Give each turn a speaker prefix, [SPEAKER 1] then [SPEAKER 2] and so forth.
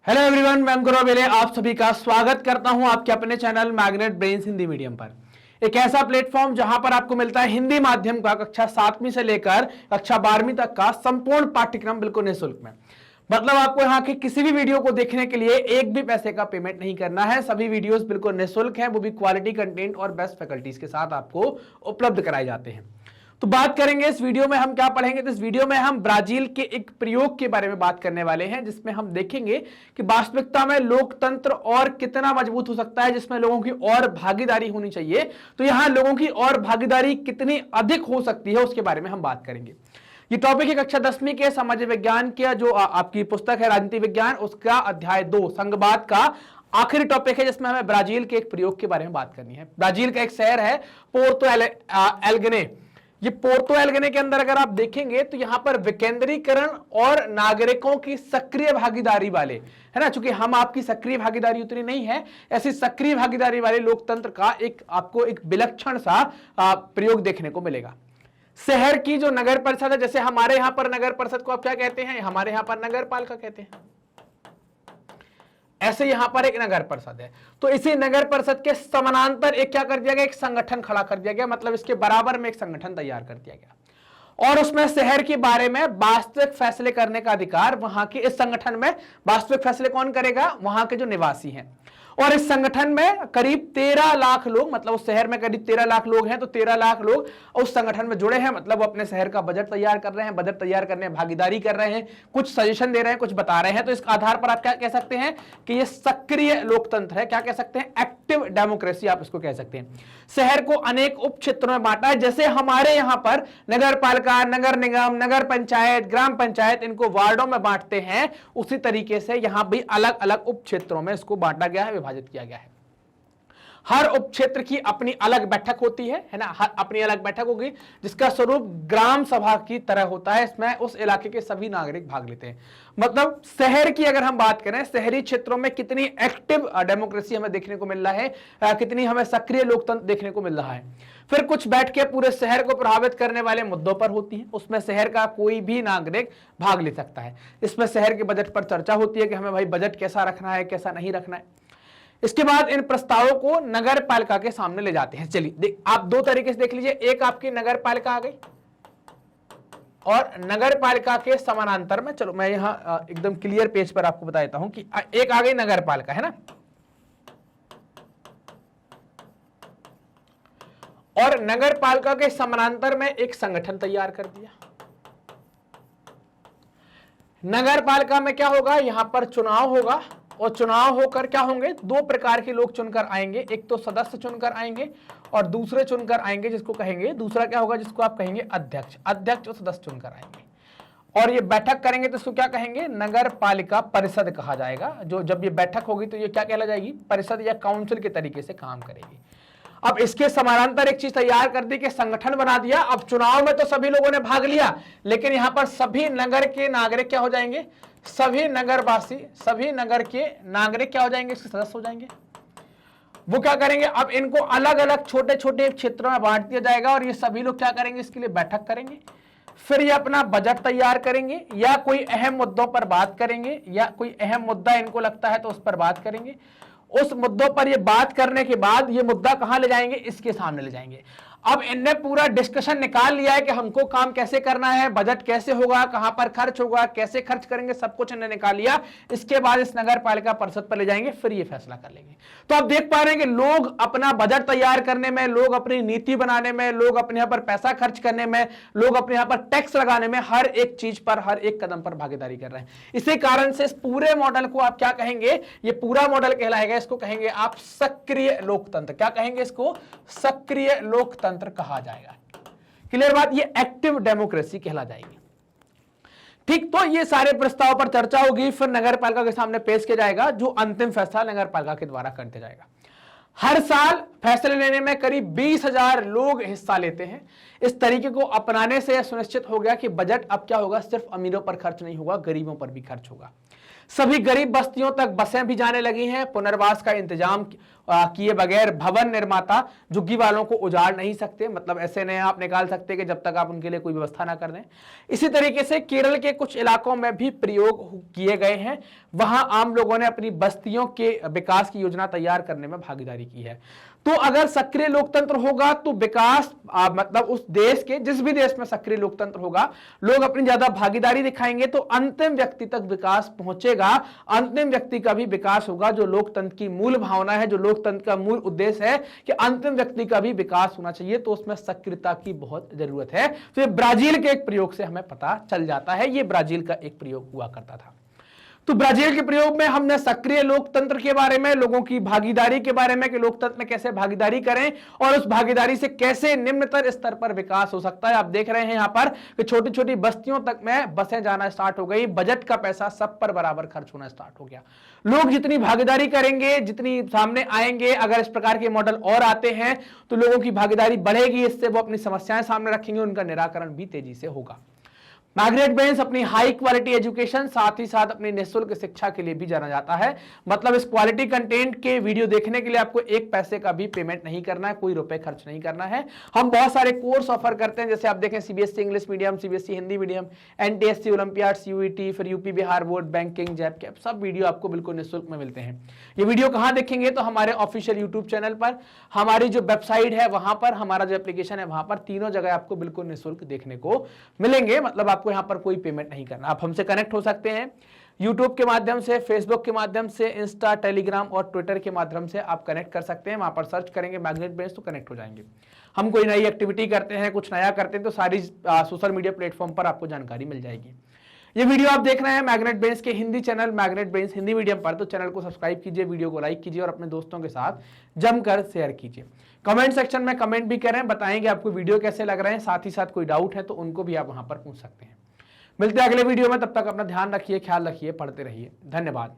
[SPEAKER 1] Hello everyone, मैं गौरव बेले आप सभी का स्वागत करता हूं आपके अपने channel magnet brains Hindi medium पर। एक ऐसा प्लेटफॉर्म जहां पर आपको मिलता है हिंदी माध्यम का कक्षा 7वीं से लेकर कक्षा 12वीं तक का संपूर्ण पाठ्यक्रम बिल्कुल निःशुल्क में। मतलब आपको यहाँ की किसी भी वीडियो को देखने के लिए एक भी पैसे का पेमेंट नहीं करना है। सभी वीडियोस बिल्कुल निःशुल्क हैं, वो भी क्वालिटी कंटेंट और बेस्ट फैकल्टीज के साथ आपको उपलब्ध कराए जाते हैं। तो बात करेंगे इस वीडियो में हम क्या पढ़ेंगे, तो इस वीडियो में हम ब्राजील के एक प्रयोग के बारे में बात करने वाले हैं, जिसमें हम देखेंगे कि वास्तविकता में लोकतंत्र और कितना मजबूत हो सकता है, जिसमें लोगों की और भागीदारी होनी चाहिए। तो यहां लोगों की और भागीदारी कितनी अधिक हो सकती है उसके बारे में हम बात करेंगे। ये टॉपिक है कक्षा 10वीं के सामाजिक विज्ञान की जो आपकी पुस्तक है राजनीति विज्ञान, उसका अध्याय 2 संघवाद का आखिरी टॉपिक है, जिसमें हमें ब्राजील के एक प्रयोग के बारे में बात करनी है। ब्राजील का एक शहर है पोर्तो एलेग्रे। ये पोर्तो एलेग्रे के अंदर अगर आप देखेंगे तो यहां पर विकेंद्रीकरण और नागरिकों की सक्रिय भागीदारी वाले, है ना, चूंकि हम आपकी सक्रिय भागीदारी उतनी नहीं है, ऐसी सक्रिय भागीदारी वाले लोकतंत्र का एक आपको एक विलक्षण सा प्रयोग देखने को मिलेगा। शहर की जो नगर परिषद है, जैसे हमारे यहां पर नगर परिषद को आप क्या कहते हैं, हमारे यहां पर नगर पालिका कहते हैं, ऐसे यहां पर एक नगर परिषद है। तो इसी नगर परिषद के समानांतर एक क्या कर दिया गया, एक संगठन खड़ा कर दिया गया, मतलब इसके बराबर में एक संगठन तैयार कर दिया गया और उसमें शहर के बारे में वास्तविक फैसले करने का अधिकार वहां के इस संगठन में वास्तविक फैसले कौन करेगा, वहां के जो निवासी हैं। और इस संगठन में करीब 13 लाख लोग, मतलब उस शहर में करीब 13 लाख लोग हैं, तो 13 लाख लोग उस संगठन में जुड़े हैं, मतलब वो अपने शहर का बजट तैयार कर रहे हैं, बजट तैयार करने में भागीदारी कर रहे हैं, कुछ सजेशन दे रहे हैं, कुछ बता रहे हैं। तो इस आधार पर आप क्या कह सकते हैं कि ये सक्रिय लोकतंत्र है, क्या कह सकते हैं, एक्टिव डेमोक्रेसी आप इसको कह सकते हैं। शहर को अनेक उप क्षेत्रों में बांटा है, जैसे हमारे यहां पर नगर पालिका, नगर निगम, नगर पंचायत, ग्राम पंचायत, इनको वार्डों में बांटते हैं, उसी तरीके से यहां भी अलग अलग उप क्षेत्रों में इसको बांटा गया है, विभाजित किया गया है। हर उप क्षेत्र की अपनी अलग बैठक होती है ना, अपनी अलग बैठक होगी, जिसका स्वरूप ग्राम सभा की तरह होता है। इसमें उस इलाके के सभी नागरिक भाग लेते हैं। मतलब शहर की अगर हम बात करें, शहरी क्षेत्रों में कितनी एक्टिव डेमोक्रेसी हमें देखने को मिल रहा है, कितनी हमें सक्रिय लोकतंत्र देखने को मिल रहा है। फिर कुछ बैठ के पूरे शहर को प्रभावित करने वाले मुद्दों पर होती है, उसमें शहर का कोई भी नागरिक भाग ले सकता है। इसमें शहर के बजट पर चर्चा होती है कि हमें भाई बजट कैसा रखना है, कैसा नहीं रखना है। इसके बाद इन प्रस्तावों को नगर पालिका के सामने ले जाते हैं। चलिए आप दो तरीके से देख लीजिए, एक आपकी नगर पालिका आ गई और नगर पालिका के समानांतर में, चलो मैं यहां एकदम क्लियर पेज पर आपको बता देता हूं कि एक आ गई नगर पालिका, है ना, और नगर पालिका के समानांतर में एक संगठन तैयार कर दिया। नगर पालिका में क्या होगा, यहां पर चुनाव होगा और चुनाव होकर क्या होंगे, दो प्रकार के लोग चुनकर आएंगे, एक तो सदस्य चुनकर आएंगे और दूसरे चुनकर आएंगे जिसको कहेंगे, दूसरा क्या होगा जिसको आप कहेंगे अध्यक्ष, अध्यक्ष और सदस्य चुनकर आएंगे और ये बैठक करेंगे, तो इसको क्या कहेंगे, नगर पालिका परिषद कहा जाएगा। जो जब ये बैठक होगी तो ये क्या कहला जाएगी, परिषद या काउंसिल के तरीके से काम करेगी। अब इसके समानांतर एक चीज तैयार कर दी कि संगठन बना दिया। अब चुनाव में तो सभी लोगों ने भाग लिया, लेकिन यहां पर सभी नगर के नागरिक क्या हो जाएंगे, सभी नगरवासी, सभी नगर के नागरिक क्या हो जाएंगे, इसके सदस्य हो जाएंगे। वो क्या करेंगे, अब इनको अलग अलग छोटे छोटे क्षेत्रों में बांट दिया जाएगा और ये सभी लोग क्या करेंगे, इसके लिए बैठक करेंगे। फिर ये अपना बजट तैयार करेंगे या कोई अहम मुद्दों पर बात करेंगे, या कोई अहम मुद्दा इनको लगता है तो उस पर बात करेंगे। उस मुद्दों पर ये बात करने के बाद ये मुद्दा कहां ले जाएंगे, इसके सामने ले जाएंगे। अब इनने पूरा डिस्कशन निकाल लिया है कि हमको काम कैसे करना है, बजट कैसे होगा, कहां पर खर्च होगा, कैसे खर्च करेंगे, सब कुछ इन्होंने निकाल लिया। इसके बाद इस नगर पालिका परिषद पर ले जाएंगे, फिर ये फैसला कर लेंगे। तो आप देख पा रहे हैं कि लोग अपना बजट तैयार करने में, लोग अपनी नीति बनाने में, लोग अपने यहां पर पैसा खर्च करने में, लोग अपने यहां पर टैक्स लगाने में, हर एक चीज पर, हर एक कदम पर भागीदारी कर रहे हैं। इसी कारण से इस पूरे मॉडल को आप क्या कहेंगे, ये पूरा मॉडल कहलाएगा, इसको कहेंगे आप सक्रिय लोकतंत्र। क्या कहेंगे इसको, सक्रिय लोकतंत्र कहा जाएगा। क्लियर बात, ये एक्टिव डेमोक्रेसी कहला जाएगी। ठीक, तो ये सारे प्रस्ताव पर चर्चा होगी, फिर नगर पालिका के सामने पेश किया जाएगा, जो अंतिम फैसला नगर पालिका के द्वारा कर दिया जाएगा। हर साल फैसले लेने में करीब 20,000 लोग हिस्सा लेते हैं। इस तरीके को अपनाने से यह सुनिश्चित हो गया कि बजट अब क्या होगा, सिर्फ अमीरों पर खर्च नहीं होगा, गरीबों पर भी खर्च होगा। सभी गरीब बस्तियों तक बसें भी जाने लगी हैं। पुनर्वास का इंतजाम किए बगैर भवन निर्माता झुग्गी वालों को उजाड़ नहीं सकते, मतलब ऐसे नहीं आप निकाल सकते कि जब तक आप उनके लिए कोई व्यवस्था ना कर दें। इसी तरीके से केरल के कुछ इलाकों में भी प्रयोग किए गए हैं, वहां आम लोगों ने अपनी बस्तियों के विकास की योजना तैयार करने में भागीदारी की है। तो अगर सक्रिय लोकतंत्र होगा तो विकास मतलब उस देश के, जिस भी देश में सक्रिय लोकतंत्र होगा, लोग अपनी ज्यादा भागीदारी दिखाएंगे तो अंतिम व्यक्ति तक विकास पहुंचेगा, अंतिम व्यक्ति का भी विकास होगा। जो लोकतंत्र की मूल भावना है, जो लोकतंत्र का मूल उद्देश्य है कि अंतिम व्यक्ति का भी विकास होना चाहिए, तो उसमें सक्रियता की बहुत जरूरत है। तो ये ब्राजील के एक प्रयोग से हमें पता चल जाता है, ये ब्राजील का एक प्रयोग हुआ करता था। तो ब्राजील के प्रयोग में हमने सक्रिय लोकतंत्र के बारे में, लोगों की भागीदारी के बारे में कि लोकतंत्र में कैसे भागीदारी करें और उस भागीदारी से कैसे निम्नतर स्तर पर विकास हो सकता है। आप देख रहे हैं यहां पर कि छोटी छोटी बस्तियों तक में बसें जाना स्टार्ट हो गई, बजट का पैसा सब पर बराबर खर्च होना स्टार्ट हो गया। लोग जितनी भागीदारी करेंगे, जितनी सामने आएंगे, अगर इस प्रकार के मॉडल और आते हैं तो लोगों की भागीदारी बढ़ेगी, इससे वो अपनी समस्याएं सामने रखेंगे, उनका निराकरण भी तेजी से होगा। मार्गरेट बेंस अपनी हाई क्वालिटी एजुकेशन, साथ ही साथ अपनी निःशुल्क शिक्षा के लिए भी जाना जाता है। मतलब इस क्वालिटी कंटेंट के वीडियो देखने के लिए आपको एक पैसे का भी पेमेंट नहीं करना है, कोई रुपए खर्च नहीं करना है। हम बहुत सारे कोर्स ऑफर करते हैं, जैसे आप देखें CBSE English medium, CBSE Hindi medium, NTSC, Olympiad, CUET, फिर यूपी बिहार बोर्ड, बैंकिंग, जैप कैप, सब वीडियो आपको बिल्कुल निःशुल्क में मिलते हैं। ये वीडियो कहां देखेंगे तो हमारे ऑफिशियल यूट्यूब चैनल पर, हमारी जो वेबसाइट है वहां पर, हमारा जो एप्लीकेशन है वहां पर, तीनों जगह आपको बिल्कुल निःशुल्क देखने को मिलेंगे। मतलब आपको यहां पर कोई पेमेंट नहीं करना। आप हमसे कनेक्ट हो सकते हैं यूट्यूब के माध्यम से, फेसबुक के माध्यम से, इंस्टा, टेलीग्राम और ट्विटर के माध्यम से आप कनेक्ट कर सकते हैं। वहां पर सर्च करेंगे मैग्नेट बेंस तो कनेक्ट हो जाएंगे। हम कोई नई एक्टिविटी करते हैं, कुछ नया करते हैं तो सारी सोशल मीडिया प्लेटफॉर्म पर आपको जानकारी मिल जाएगी। ये वीडियो आप देख रहे हैं मैग्नेट बेंस के हिंदी चैनल मैग्नेट बेंस हिंदी मीडियम पर, तो चैनल को सब्सक्राइब कीजिए, वीडियो को लाइक कीजिए और अपने दोस्तों के साथ जमकर शेयर कीजिए। कमेंट सेक्शन में कमेंट भी करें, बताएंगे आपको वीडियो कैसे लग रहे हैं, साथ ही साथ कोई डाउट है तो उनको भी आप वहां पर पूछ सकते हैं। मिलते हैं अगले वीडियो में, तब तक अपना ध्यान रखिए, ख्याल रखिए, पढ़ते रहिए। धन्यवाद।